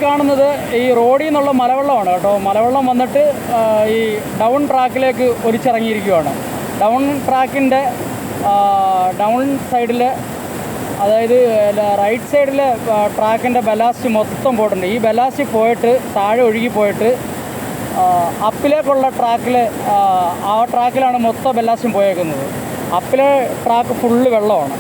കാണുന്നത് ഈ റോഡിൽ നിന്നുള്ള മലവെള്ളമാണ് കേട്ടോ. മലവെള്ളം വന്നിട്ട് ഈ ഡൗൺ ട്രാക്കിലേക്ക് ഒലിച്ചിറങ്ങിയിരിക്കുകയാണ്. ഡൗൺ ട്രാക്കിൻ്റെ ഡൗൺ സൈഡിൽ, അതായത് റൈറ്റ് സൈഡിൽ ട്രാക്കിൻ്റെ ബലാസ്റ്റ് മൊത്തം പോയിട്ടുണ്ട്. ഈ ബലാസ്റ്റ് പോയിട്ട് താഴെ ഒഴുകി പോയിട്ട് അപ്പിലേക്കുള്ള ട്രാക്കിൽ, ആ ട്രാക്കിലാണ് മൊത്തം ബലാസ്റ്റും പോയേക്കുന്നത്. അപ്പിലെ ട്രാക്ക് ഫുള്ള് വെള്ളമാണ്.